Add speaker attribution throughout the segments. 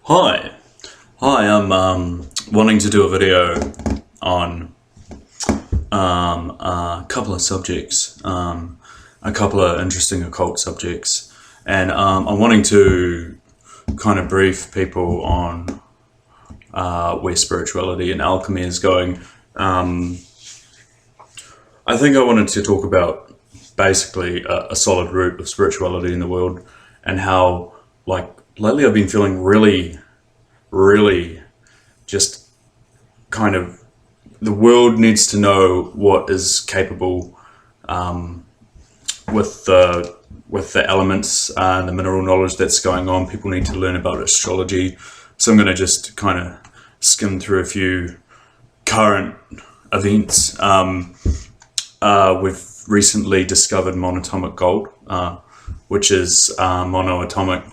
Speaker 1: Hi, I'm wanting to do a video on a couple of subjects, a couple of interesting occult subjects, and I'm wanting to kind of brief people on where spirituality and alchemy is going. I think I wanted to talk about basically a solid root of spirituality in the world, and how, like, lately I've been feeling really just kind of the world needs to know what is capable with the elements and the mineral knowledge that's going on. People need to learn about astrology. So I'm going to just kind of skim through a few current events. We've recently discovered monatomic gold, which is monoatomic.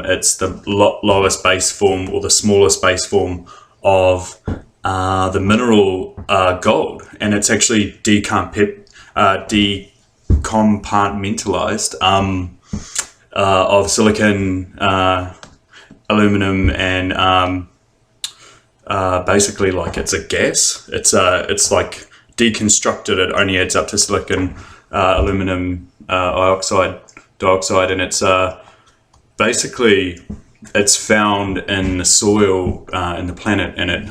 Speaker 1: It's the lowest base form, or the smallest base form of the mineral gold, and it's actually decompartmentalized of silicon, aluminum, and basically, like, it's a gas. It's like deconstructed. It only adds up to silicon, aluminum dioxide, and it's basically, it's found in the soil in the planet, and it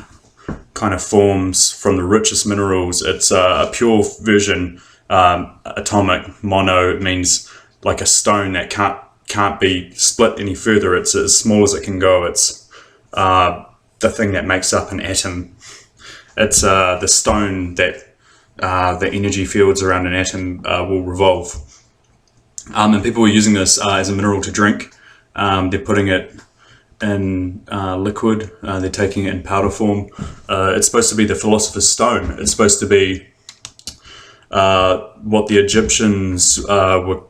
Speaker 1: kind of forms from the richest minerals. It's a pure version. Atomic mono means like a stone that can't be split any further. It's as small as it can go. It's the thing that makes up an atom. It's the stone that the energy fields around an atom will revolve. And people are using this as a mineral to drink. They're putting it in liquid. They're taking it in powder form. It's supposed to be the philosopher's stone. It's supposed to be what the Egyptians were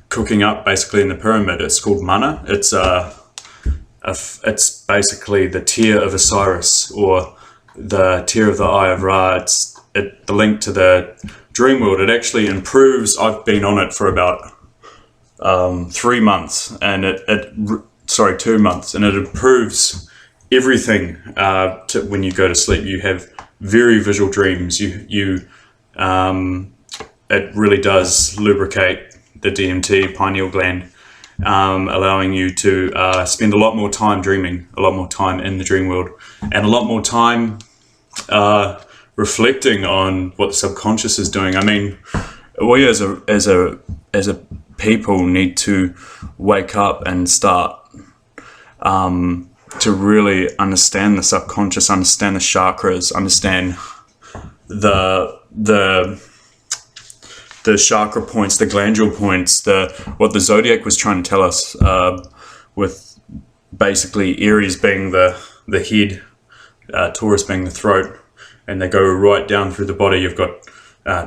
Speaker 1: cooking up basically in the pyramid. It's called manna. It's basically the tear of Osiris, or the tear of the eye of Ra. It's the link to the dream world. It actually improves. I've been on it for about 3 months, and 2 months, and it improves everything. When you go to sleep, you have very visual dreams. It really does lubricate the DMT pineal gland, allowing you to spend a lot more time dreaming, a lot more time in the dream world, and a lot more time reflecting on what the subconscious is doing. I mean, we as a people need to wake up and start to really understand the subconscious, understand the chakras, understand the chakra points, the glandular points, what the zodiac was trying to tell us, with basically Aries being the head, Taurus being the throat, and they go right down through the body. You've got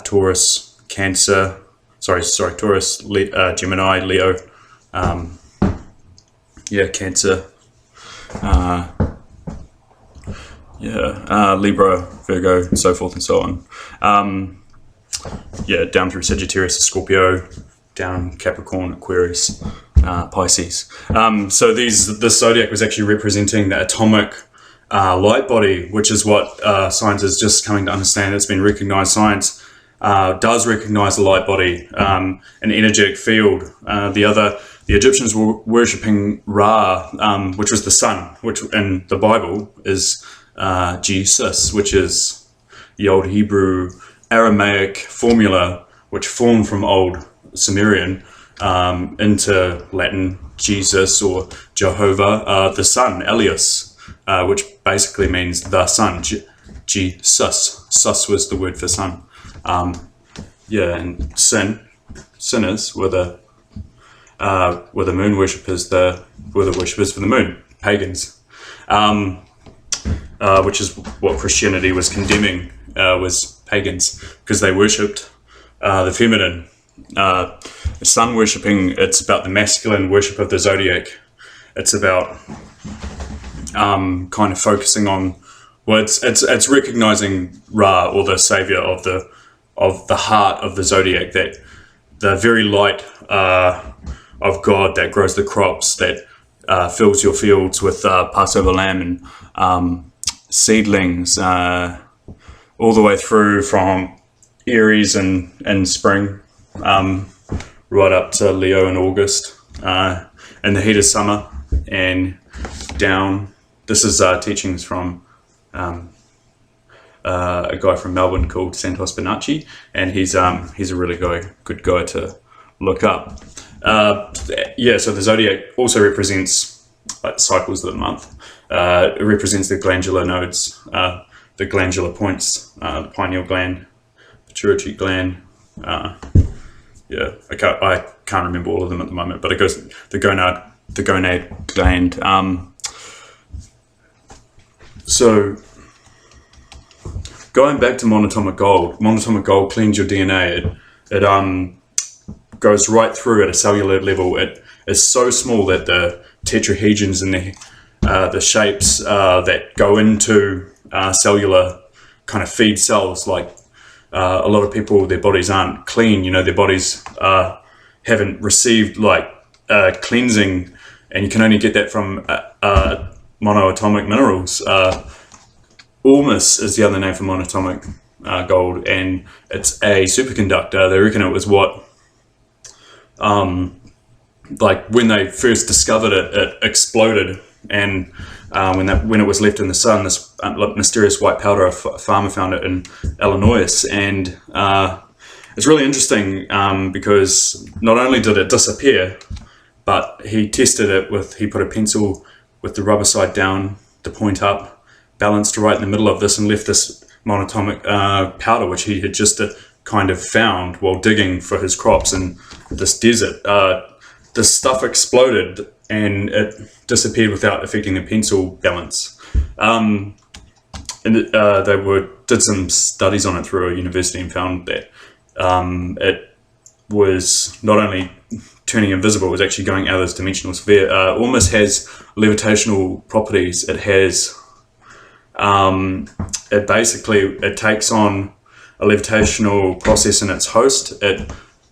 Speaker 1: Taurus, Cancer, Taurus, Gemini, Leo, Cancer, Libra, Virgo, and so forth and so on. Down through Sagittarius, Scorpio, down Capricorn, Aquarius, Pisces. So the zodiac was actually representing the atomic light body, which is what science is just coming to understand. It's been recognized. Science does recognize the light body, an energetic field. The Egyptians were worshipping Ra, which was the sun, which in the Bible is Jesus, which is the old Hebrew Aramaic formula, which formed from old Sumerian into Latin, Jesus, or Jehovah, the sun, Elias, which basically means the sun, Jesus. Sus was the word for sun. And sinners were the moon worshippers, were the worshippers for the moon, pagans, which is what Christianity was condemning, was pagans, because they worshipped the feminine. Sun worshipping, it's about the masculine worship of the zodiac. It's about kind of focusing on, well, it's recognizing Ra, or the savior of the heart of the zodiac, that the very light of God that grows the crops, that fills your fields with Passover lamb and seedlings all the way through from Aries and spring, right up to Leo in August, in the heat of summer and down. This is teachings from a guy from Melbourne called Santos Bonacci, and he's a really good guy to look up. So the zodiac also represents cycles of the month. It represents the glandular nodes, the glandular points, the pineal gland, pituitary gland. I can't remember all of them at the moment, but it goes the gonad gland. So going back to monatomic gold cleans your DNA. It goes right through at a cellular level. It is so small that the tetrahedrons and the shapes that go into cellular kind of feed cells, like a lot of people, their bodies aren't clean. Their bodies haven't received cleansing, and you can only get that from monoatomic minerals. Ormus is the other name for monatomic gold, and it's a superconductor. They reckon it was what, when they first discovered it, it exploded, and when it was left in the sun, this mysterious white powder, a farmer found it in Illinois, and it's really interesting because not only did it disappear, but he tested it he put a pencil with the rubber side down, the point up, balanced right in the middle of this, and left this monatomic powder, which he had just kind of found while digging for his crops in this desert. This stuff exploded and it disappeared without affecting the pencil balance. And they did some studies on it through a university and found that it was not only turning invisible, it was actually going out of this dimensional sphere. Almost has levitational properties. It has it takes on a levitational process in its host.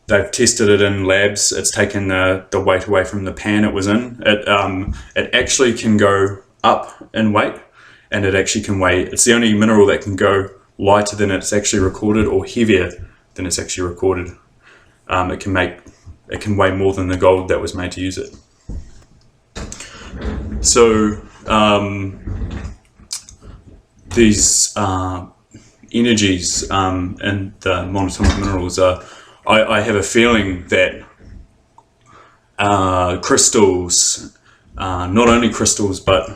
Speaker 1: They've tested it in labs. It's taken the weight away from the pan it was in. It actually can go up in weight, and it actually can weigh. It's the only mineral that can go lighter than it's actually recorded, or heavier than it's actually recorded. It can weigh more than the gold that was made to use it. So these energies and the monatomic minerals are. I have a feeling that crystals, not only crystals, but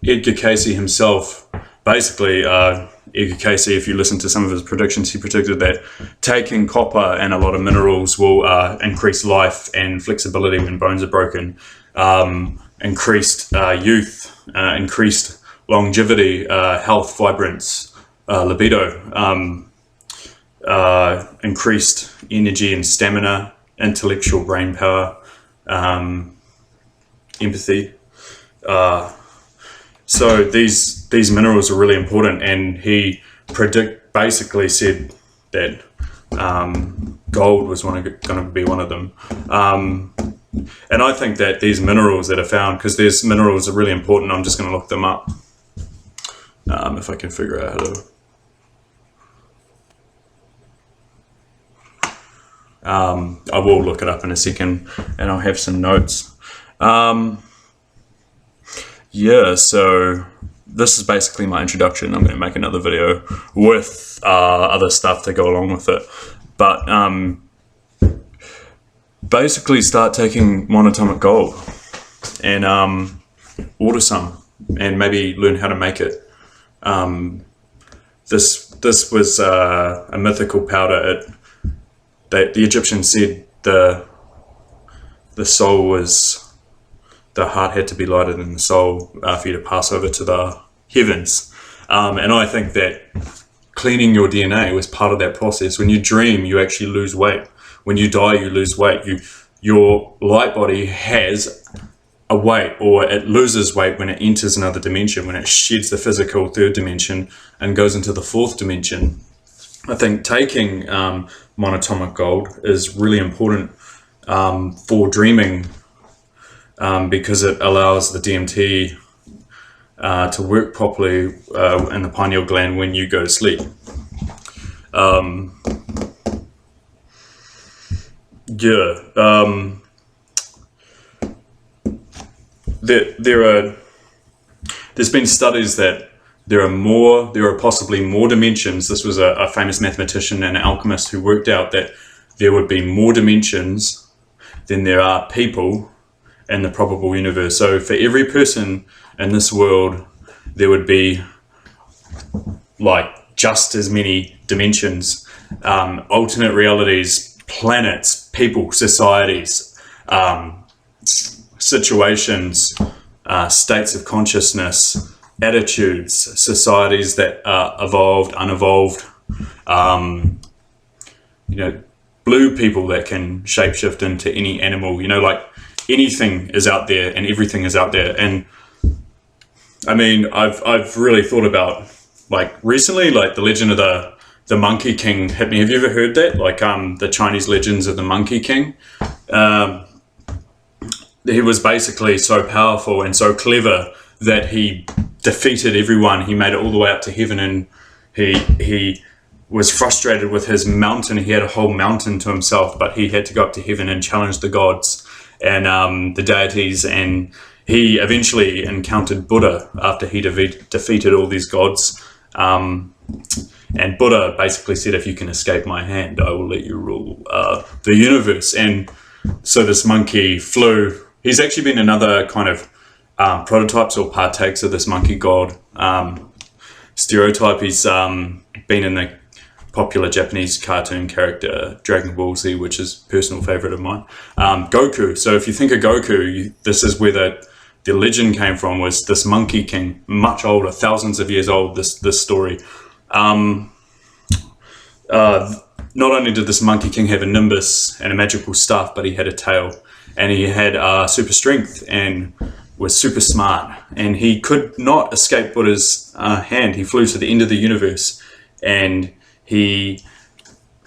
Speaker 1: Edgar Cayce himself, basically, Edgar Cayce, if you listen to some of his predictions, he predicted that taking copper and a lot of minerals will increase life and flexibility when bones are broken, increased youth, increased longevity, health, vibrance, libido, increased energy and stamina, intellectual brain power, empathy. So these minerals are really important, and he basically said that gold was going to be one of them. And I think that these minerals that are found, because these minerals are really important, I'm just going to look them up if I can figure out how to. I will look it up in a second, and I'll have some notes. So this is basically my introduction. I'm going to make another video with other stuff to go along with it. But basically start taking monatomic gold and order some, and maybe learn how to make it. This was a mythical powder. That the Egyptians said the soul was, the heart had to be lighter than the soul for you to pass over to the heavens. And I think that cleaning your DNA was part of that process. When you dream, you actually lose weight. When you die, you lose weight. Your light body has a weight, or it loses weight when it enters another dimension, when it sheds the physical third dimension and goes into the fourth dimension. I think taking monatomic gold is really important for dreaming, because it allows the DMT to work properly in the pineal gland when you go to sleep. There's been studies that there are possibly more dimensions. This was a famous mathematician and alchemist who worked out that there would be more dimensions than there are people in the probable universe. So for every person in this world, there would be like just as many dimensions, alternate realities, planets, people, societies, situations, states of consciousness, attitudes, societies that are evolved, unevolved, blue people that can shapeshift into any animal, like anything is out there and everything is out there. And I mean, I've really thought about, like, recently, like the legend of the Monkey King hit me. Have you ever heard that? Like the Chinese legends of the Monkey King. He was basically so powerful and so clever that he defeated everyone. He made it all the way up to heaven, and he was frustrated with his mountain. He had a whole mountain to himself, but he had to go up to heaven and challenge the gods and the deities, and he eventually encountered Buddha after he defeated all these gods. And Buddha basically said, if you can escape my hand, I will let you rule the universe. And so this monkey flew. He's actually been another kind of prototypes or partakes of this monkey god stereotype. He's been in the popular Japanese cartoon character Dragon Ball Z, which is a personal favorite of mine. Goku. So if you think of Goku, this is where the legend came from, was this Monkey King, much older, thousands of years old, this story. Not only did this Monkey King have a nimbus and a magical staff, but he had a tail, and he had super strength and was super smart, and he could not escape Buddha's hand. He flew to the end of the universe, and he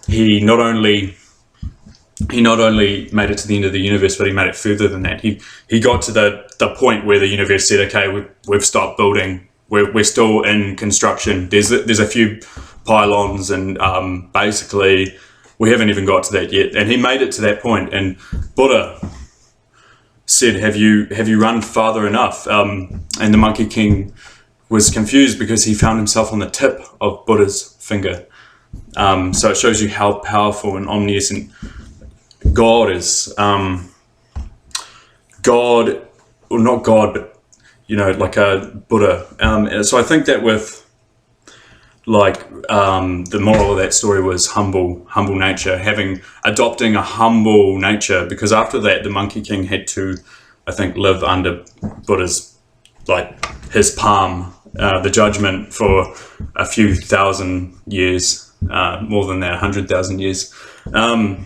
Speaker 1: not only made it to the end of the universe, but he made it further than that. He got to the point where the universe said, okay, we've stopped building. We're still in construction. There's a few pylons, and basically we haven't even got to that yet. And he made it to that point, and Buddha said, have you run farther enough? And the Monkey King was confused because he found himself on the tip of Buddha's finger. So it shows you how powerful and omniscient God is. God, or not God, but like a Buddha. So I think that with the moral of that story was humble nature, adopting a humble nature, because after that the Monkey King had to, I think, live under Buddha's, his palm, the judgment, for a few thousand years, more than that, 100,000 years. So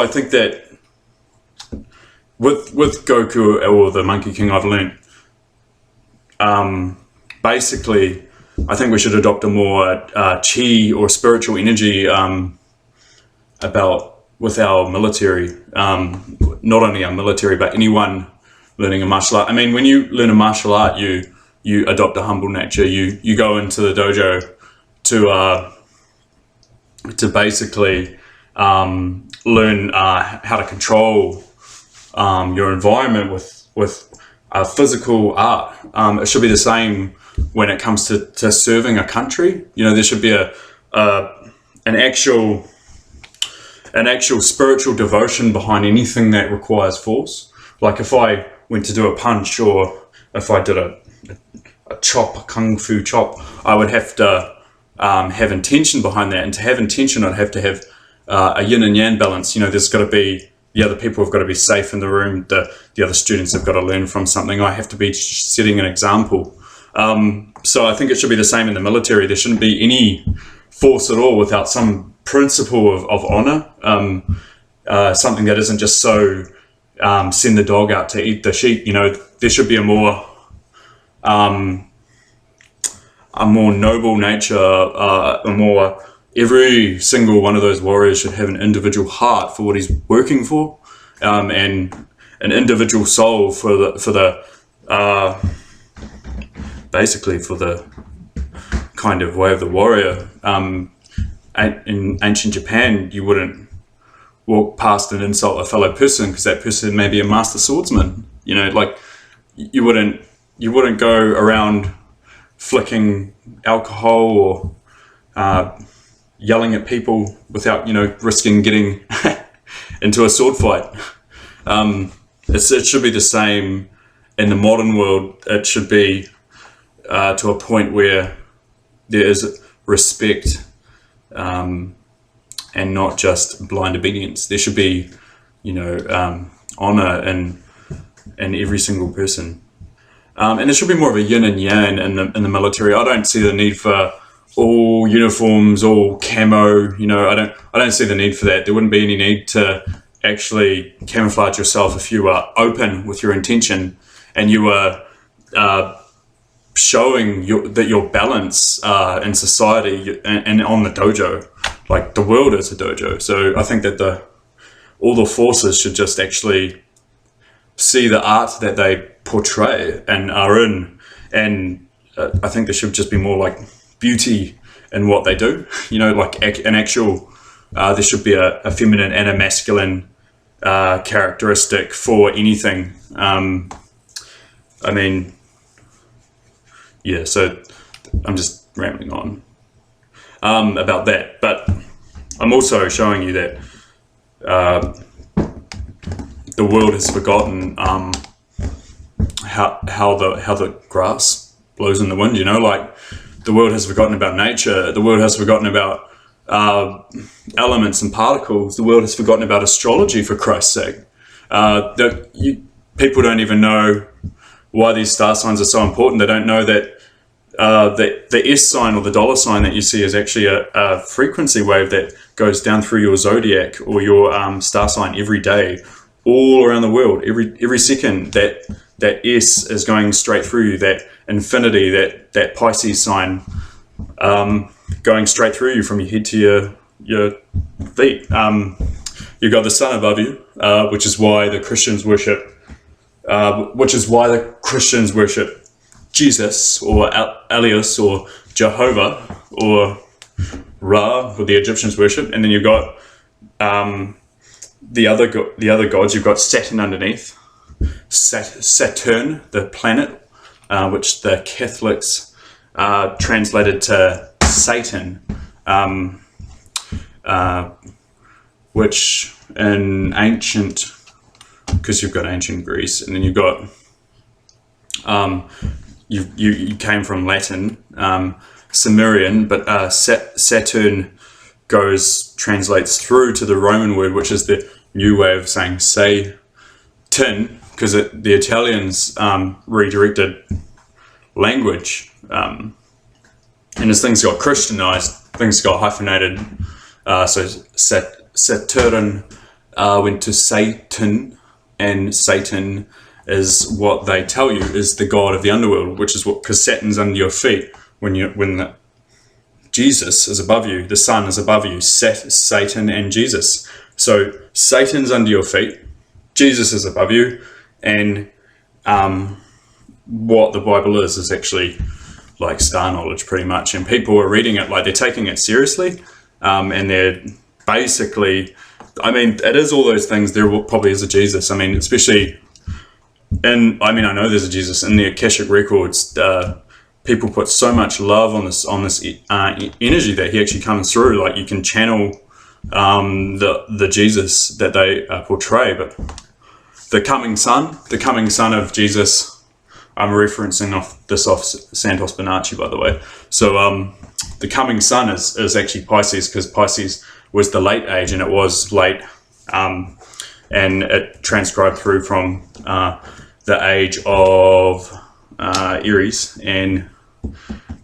Speaker 1: I think that with Goku or the Monkey King, I've learned basically I think we should adopt a more chi or spiritual energy with our military, not only our military, but anyone learning a martial art. I mean, when you learn a martial art, you adopt a humble nature. You go into the dojo to basically learn how to control your environment with physical art. It should be the same when it comes to serving a country. There should be an actual spiritual devotion behind anything that requires force. Like if I went to do a punch, or if I did a chop, a kung fu chop, I would have to have intention behind that. And to have intention, I'd have to have a yin and yang balance. There's got to be, the other people have got to be safe in the room. The other students have got to learn from something. I have to be setting an example. So I think it should be the same in the military. There shouldn't be any force at all without some principle of honor, something that isn't just so send the dog out to eat the sheep. There should be a more noble nature, every single one of those warriors should have an individual heart for what he's working for, and an individual soul for the basically for the kind of way of the warrior. In ancient Japan, you wouldn't walk past and insult a fellow person because that person may be a master swordsman. You know, like you wouldn't go around flicking alcohol or yelling at people without, you know, risking getting into a sword fight. It should be the same in the modern world. It should be to a point where there is respect and not just blind obedience. There should be, you know, honor in every single person. And there should be more of a yin and yang in the military. I don't see the need for all uniforms, all camo. You know, I don't see the need for that. There wouldn't be any need to actually camouflage yourself if you were open with your intention and you were showing that your balance in society and on the dojo. Like the world is a dojo. So I think that all the forces should just actually see the art that they portray and are in, and I think there should just be more like beauty in what they do. You know, like an actual there should be a feminine and a masculine characteristic for anything. I mean, yeah, so I'm just rambling on about that, but I'm also showing you that the world has forgotten how the grass blows in the wind. You know, like the world has forgotten about nature. The world has forgotten about elements and particles. The world has forgotten about astrology, for Christ's sake. People don't even know why these star signs are so important. They don't know that the S sign or the dollar sign that you see is actually a frequency wave that goes down through your zodiac or your star sign every day, all around the world. Every second, that S is going straight through you. That infinity, that Pisces sign, going straight through you from your head to your feet. You've got the sun above you, which is why the Christians worship. Jesus or Elias or Jehovah or Ra, or the Egyptians worship, and then you've got the other gods. You've got Saturn underneath, Saturn, the planet, which the Catholics translated to Satan, which in ancient, because you've got ancient Greece, and then you've got you came from Latin, Sumerian, but Saturn translates through to the Roman word, which is the new way of saying Satan, because the Italians redirected language, and as things got Christianized, things got hyphenated. So Saturn went to Satan, and Satan is what they tell you is the god of the underworld, which is because Saturn's under your feet when Jesus is above you, the sun is above you, Satan and Jesus. So Satan's under your feet, Jesus is above you, and what the Bible is actually like star knowledge pretty much, and people are reading it like they're taking it seriously, and they're basically, I mean, it is all those things. There probably is a Jesus. I mean, especially, and I mean, I know there's a Jesus in the Akashic records. People put so much love on this energy that he actually comes through. Like you can channel the Jesus that they portray. But the coming son of Jesus, I'm referencing off Santos Bonacci, by the way. So the coming son is actually Pisces, because Pisces was the late age, and it was late, and it transcribed through from the age of Aries, and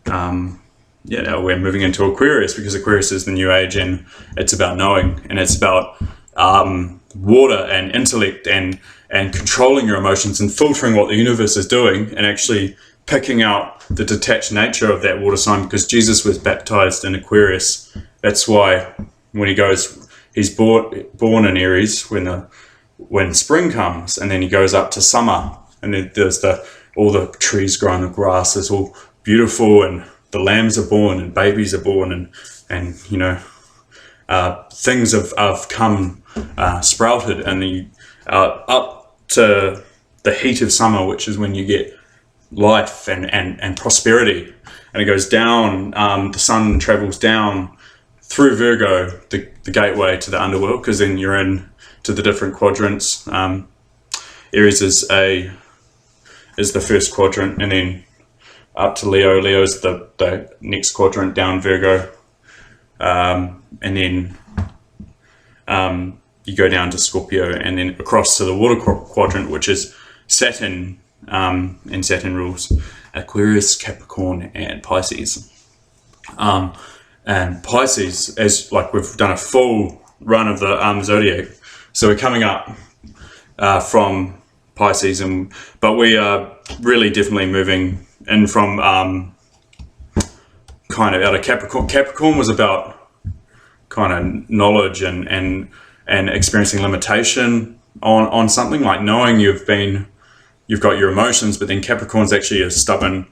Speaker 1: now we're moving into Aquarius, because Aquarius is the new age, and it's about knowing, and it's about water and intellect and controlling your emotions and filtering what the universe is doing, and actually picking out the detached nature of that water sign, because Jesus was baptized in Aquarius. That's why when he's born in Aries, when when spring comes, and then he goes up to summer, and then there's all the trees growing, the grass is all beautiful, and the lambs are born, and babies are born, and things have come sprouted, and up to the heat of summer, which is when you get life and prosperity, and it goes down. The sun travels down through Virgo, the gateway to the underworld, because then you're in to the different quadrants. Aries is the first quadrant, and then up to Leo. Leo is the next quadrant down Virgo, and then you go down to Scorpio, and then across to the water quadrant, which is Saturn, and Saturn rules Aquarius, Capricorn, and Pisces. And Pisces, as like we've done a full run of the zodiac, so we're coming up from Pisces, but we are really definitely moving in from kind of out of Capricorn. Capricorn was about kind of knowledge and experiencing limitation on something, like knowing you've got your emotions, but then Capricorn's actually a stubborn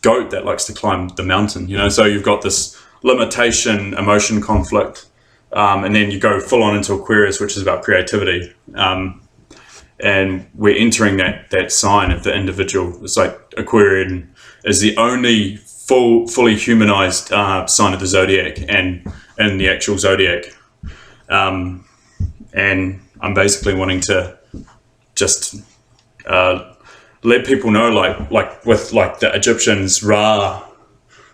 Speaker 1: goat that likes to climb the mountain, so you've got this limitation, emotion, conflict, and then you go full on into Aquarius, which is about creativity, and we're entering that sign of the individual. It's like Aquarian is the only fully humanized sign of the zodiac and the actual zodiac, and I'm basically wanting to just let people know, like with like the Egyptians, Ra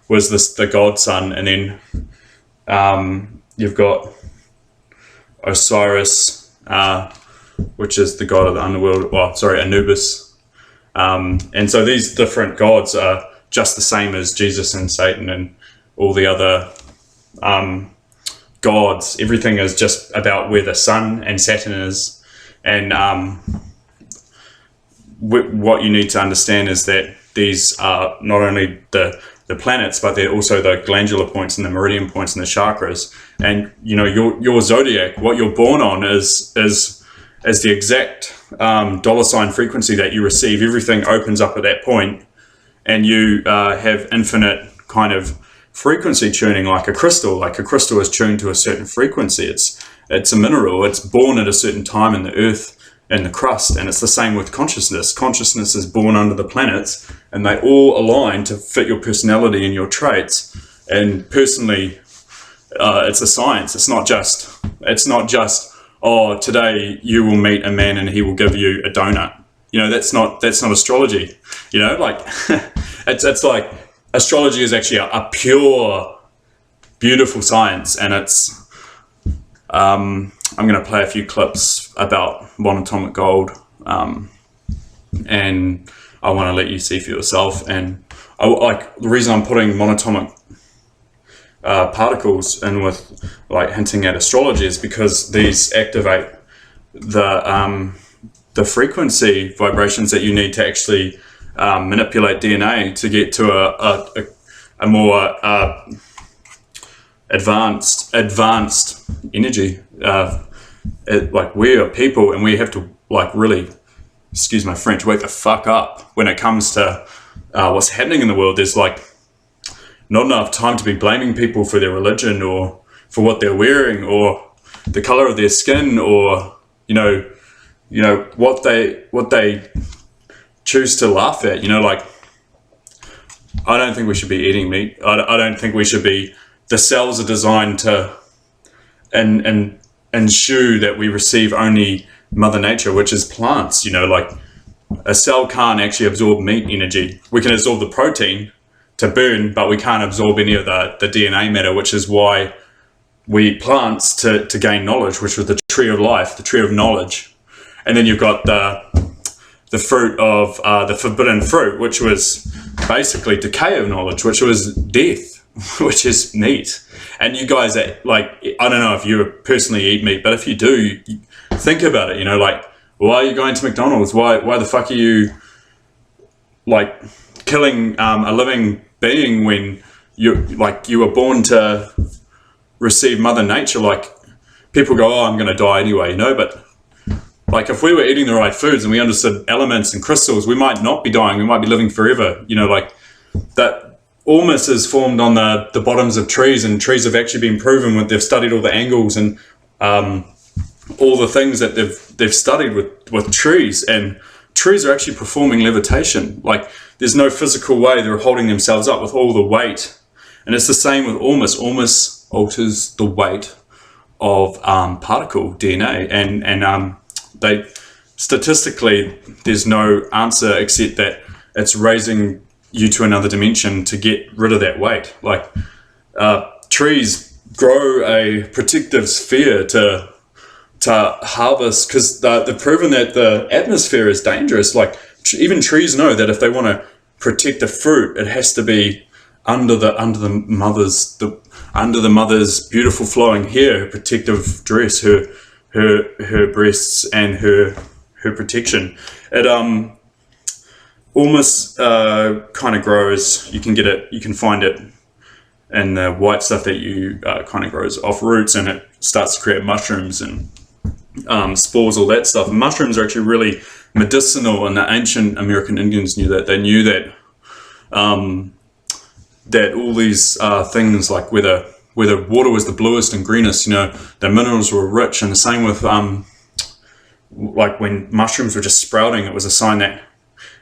Speaker 1: was the god son, and then you've got Osiris, which is the god of the underworld. Well, sorry, Anubis, and so these different gods are just the same as Jesus and Satan and all the other gods. Everything is just about where the sun and Saturn is, and what you need to understand is that these are not only the planets, but they're also the glandular points and the meridian points and the chakras. And your zodiac, what you're born on, is the exact dollar sign frequency that you receive. Everything opens up at that point, and you have infinite kind of frequency tuning, like a crystal. Like a crystal is tuned to a certain frequency. It's a mineral. It's born at a certain time in the earth and the crust, and it's the same with consciousness. Consciousness is born under the planets, and they all align to fit your personality and your traits. And personally, it's a science. It's not just oh, today you will meet a man and he will give you a donut. That's not astrology. Like it's like astrology is actually a pure, beautiful science, and it's I'm going to play a few clips about monatomic gold, and I want to let you see for yourself. And the reason I'm putting monatomic particles in with like hinting at astrology is because these activate the frequency vibrations that you need to actually manipulate DNA to get to a more advanced energy. Like we are people, and we have to like really, excuse my French, wake the fuck up when it comes to what's happening in the world. There's like not enough time to be blaming people for their religion or for what they're wearing or the color of their skin or what they choose to laugh at. Like I don't think we should be eating meat. I don't think we should be. The cells are designed to and ensure that we receive only Mother Nature, which is plants. Like a cell can't actually absorb meat energy. We can absorb the protein to burn, but we can't absorb any of the DNA matter, which is why we eat plants to gain knowledge, which was the tree of life, the tree of knowledge. And then you've got the fruit of the forbidden fruit, which was basically decay of knowledge, which was death, which is meat. And you guys, I don't know if you personally eat meat, but if you do, think about it. Like, why are you going to McDonald's? Why the fuck are you like killing a living being when you were born to receive Mother Nature? Like, people go, oh, I'm going to die anyway, but Like if we were eating the right foods and we understood elements and crystals, we might not be dying. We might be living forever. You know, like that humus is formed on the bottoms of trees, and trees have actually been proven they've studied all the angles and all the things that they've studied with trees, and trees are actually performing levitation. Like there's no physical way they're holding themselves up with all the weight. And it's the same with humus. Humus alters the weight of particle DNA, and they statistically there's no answer except that it's raising you to another dimension to get rid of that weight. Like trees grow a protective sphere to harvest, because they've proven that the atmosphere is dangerous. Like even trees know that if they want to protect the fruit, it has to be under the mother's beautiful flowing hair, her protective dress, her breasts, and her protection. It almost kind of grows. You can find it in the white stuff that you kind of grows off roots, and it starts to create mushrooms and spores, all that stuff. And mushrooms are actually really medicinal, and the ancient American Indians knew that. They knew that that all these things, like where the water was the bluest and greenest, the minerals were rich. And the same with like when mushrooms were just sprouting, it was a sign that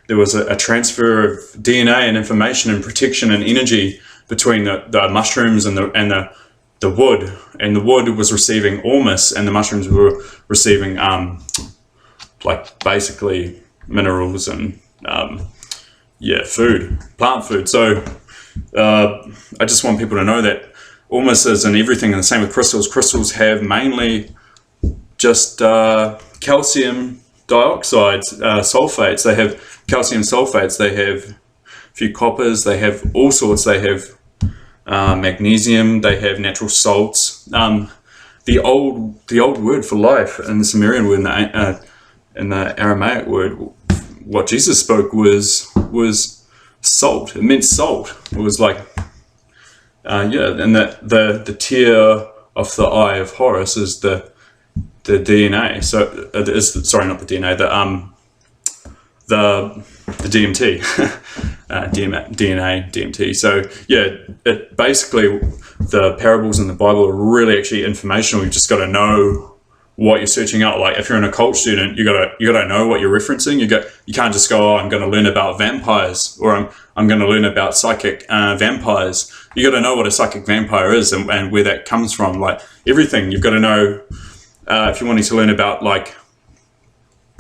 Speaker 1: there was a transfer of DNA and information and protection and energy between the mushrooms and the wood. And the wood was receiving humus, and the mushrooms were receiving like basically minerals and food, plant food. So I just want people to know that humus is in everything, and the same with crystals. Crystals have mainly just calcium dioxide, sulfates. They have calcium sulfates, they have a few coppers, they have all sorts. They have magnesium, they have natural salts. The old word for life in the Sumerian word, in the Aramaic word, what Jesus spoke was salt. It meant salt. It was like and that the tear of the eye of Horus is the DNA. So it is, sorry, not the DNA, the DMT, DNA, DMT. So yeah, it basically, the parables in the Bible are really actually informational. You've just got to know what you're searching out. Like if you're an occult student, you gotta know what you're referencing. You can't just go, oh, I'm going to learn about vampires, or I'm going to learn about psychic vampires. You got to know what a psychic vampire is and where that comes from. Like everything, you've got to know. If you're wanting to learn about like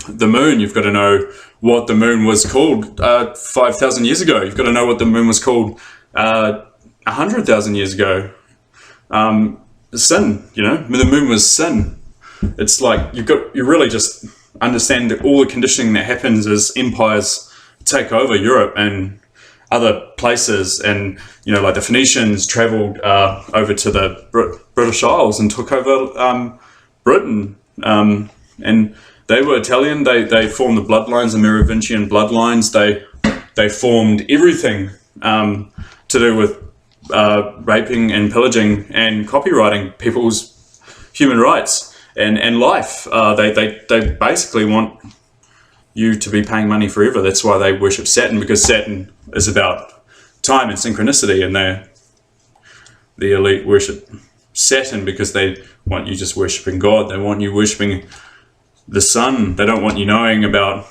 Speaker 1: the moon, you've got to know what the moon was called 5,000 years ago. You've got to know what the moon was called 100,000 years ago. Sin, the moon was sin. It's like you really just understand that all the conditioning that happens as empires take over Europe and other places, and like the Phoenicians traveled over to the British Isles and took over Britain, and they were Italian. They formed the bloodlines, the Merovingian bloodlines. They formed everything to do with raping and pillaging and copywriting people's human rights and life. They basically want you to be paying money forever. That's why they worship Saturn, because Saturn is about time and synchronicity, and the elite worship Saturn because they want you just worshipping God. They want you worshipping the sun. They don't want you knowing about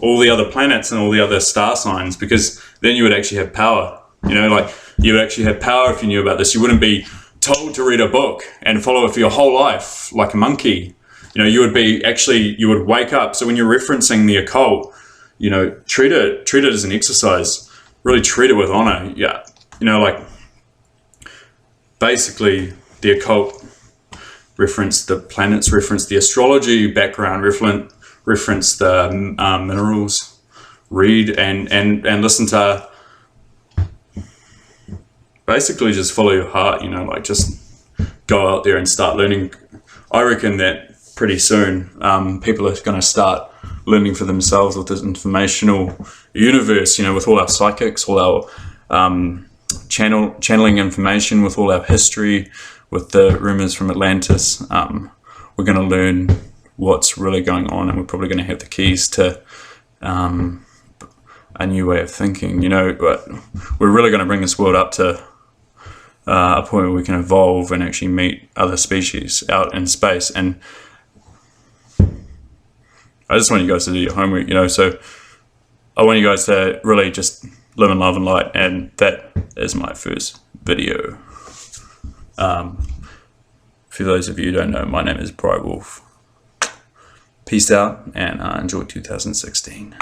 Speaker 1: all the other planets and all the other star signs, because then you would actually have power. Like you would actually have power if you knew about this. You wouldn't be told to read a book and follow it for your whole life like a monkey. You would wake up. So when you're referencing the occult, treat it as an exercise. Really treat it with honor. Yeah. Like basically the occult reference the planets, reference the astrology background, reference the minerals. Read and listen to, basically just follow your heart, like just go out there and start learning. I reckon that pretty soon people are going to start learning for themselves with this informational universe, with all our psychics, all our channeling information, with all our history, with the rumors from Atlantis. We're going to learn what's really going on, and we're probably going to have the keys to a new way of thinking, you know. But we're really going to bring this world up to a point where we can evolve and actually meet other species out in space. And I just want you guys to do your homework, you know. So I want you guys to really just live in love and light, and that is my first video. For those of you who don't know, my name is Bright Wolf. Peace out, and enjoy 2016.